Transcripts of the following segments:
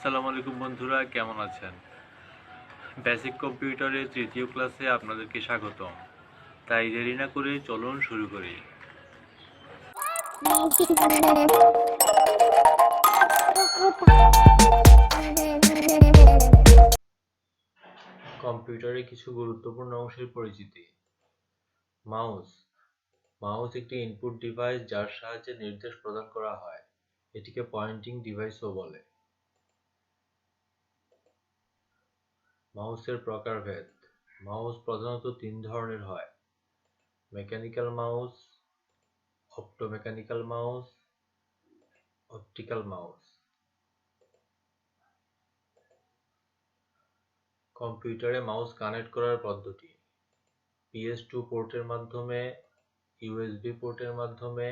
আসসালামু আলাইকুম বন্ধুরা, কেমন আছেন? বেসিক কম্পিউটারের তৃতীয় ক্লাসে আপনাদেরকে স্বাগতম। তাই দেরি না করে চলুন শুরু করি। কম্পিউটারে কিছু গুরুত্বপূর্ণ অংশের পরিচিতি। মাউস। মাউস একটি ইনপুট ডিভাইস যার সাহায্যে নির্দেশ প্রদান করা হয়। এটিকে পয়েন্টিং ডিভাইসও বলে। মাউসের প্রকারভেদ। মাউস প্রধানত তিন ধরনের হয়: mechanical mouse, optomechanical mouse, optical mouse. কম্পিউটারে মাউস কানেক্ট করার পদ্ধতি: PS2 পোর্টের মাধ্যমে, USB পোর্টের মাধ্যমে,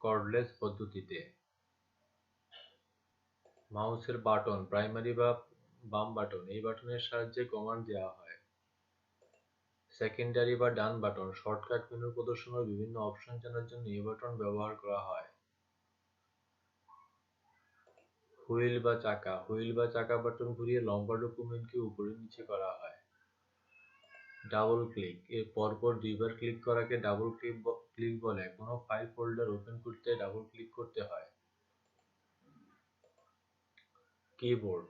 কর্ডলেস পদ্ধতিতে। মাউসের বাটন, প্রাইমারি বা বাম বাটন, এই বাটনের সাহায্যে কমান্ড দেওয়া হয়। সেকেন্ডারি বা ডান বাটন, শর্টকাট মেনু প্রদর্শন ও বিভিন্ন অপশন জানার জন্য এই বাটন ব্যবহার করা হয়। হুইল বা চাকা, হুইল বা চাকা বাটন ঘুরিয়ে লম্বা ডকুমেন্টকে উপরে নিচে করা হয়। ডাবল ক্লিক, এর পরপর দুইবার ক্লিক করাকে ডাবল ক্লিক বলে। কোনো ফাইল ফোল্ডার ওপেন করতে ডাবল ক্লিক করতে হয়। কিবোর্ড,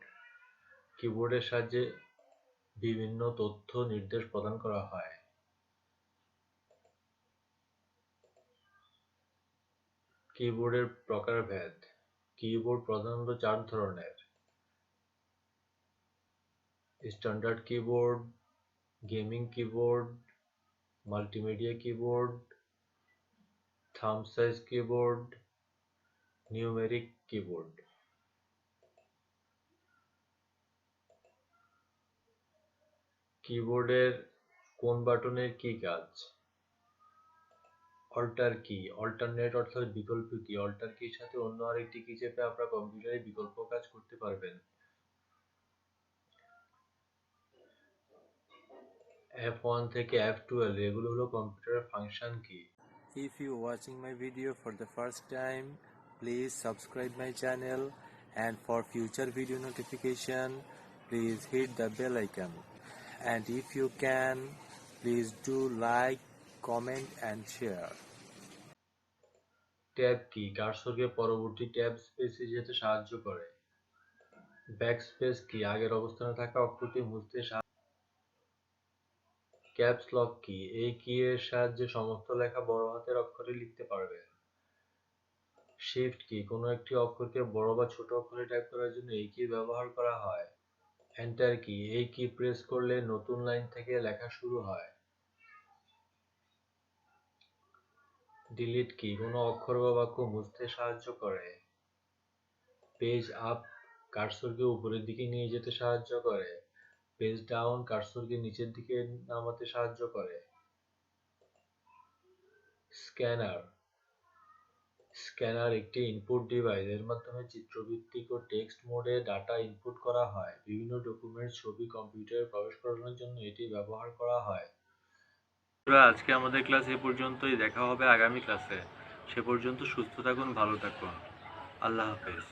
কিবোর্ডের সাহায্যে বিভিন্ন তথ্য নির্দেশ প্রদান করা হয়। কিবোর্ডের প্রকারভেদ। কিবোর্ড প্রধানত চার ধরনের: standard keyboard, gaming keyboard, multimedia keyboard, thumb size keyboard, numeric keyboard. কিবোর্ডের কোন বাটনের কি কাজ? অল্টার কি, অল্টারনেট অর্থাৎ বিকল্প কি। অল্টার কির সাথে অন্য আরেকটি কি চেপে আপনারা কম্পিউটারে বিকল্প কাজ করতে পারবেন। F1 থেকে F12 এগুলো হলো কম্পিউটারের ফাংশন কি। If you watching my video for the first time, please subscribe my channel, and for future video notification, please hit the bell icon. And if you can, please do like, comment and share. Tab কি, কার্সরকে পরবর্তী tab স্পেসে যেতে সাহায্য করে। Backspace কি, আগের অবস্থানে থাকা অক্ষরটি মুছতে ক্যাপস লক কি, এই কি এর সাহায্যে সমস্ত লেখা বড় হাতের অক্ষরে লিখতে পারবেন। শিফট কি, কোনো একটি অক্ষরকে বড় বা ছোট অক্ষরে টাইপ করার জন্য এই কি ব্যবহার করা হয়। এন্টার কি, এই কি প্রেস করলে নতুন লাইন থেকে লেখা শুরু হয়। ডিলিট কি, কোনো অক্ষর বা বাক্য মুছতে সাহায্য করে। পেজ আপ, কার্সরকে উপরের দিকে নিয়ে যেতে সাহায্য করে। পেজ ডাউন, কার্সরকে নিচের দিকে নামাতে সাহায্য করে। স্ক্যানার, স্ক্যানার একটি ইনপুট ডিভাইস। এর মাধ্যমে চিত্রভিত্তিক ও টেক্সট মোডে ডাটা ইনপুট করা হয়। বিভিন্ন ডকুমেন্ট, ছবি কম্পিউটারে প্রবেশ করানোর জন্য এটি ব্যবহার করা হয়। আজকে আমাদের ক্লাস এ পর্যন্তই। দেখা হবে আগামী ক্লাসে। সে পর্যন্ত সুস্থ থাকুন, ভালো থাকুন। আল্লাহ হাফেজ।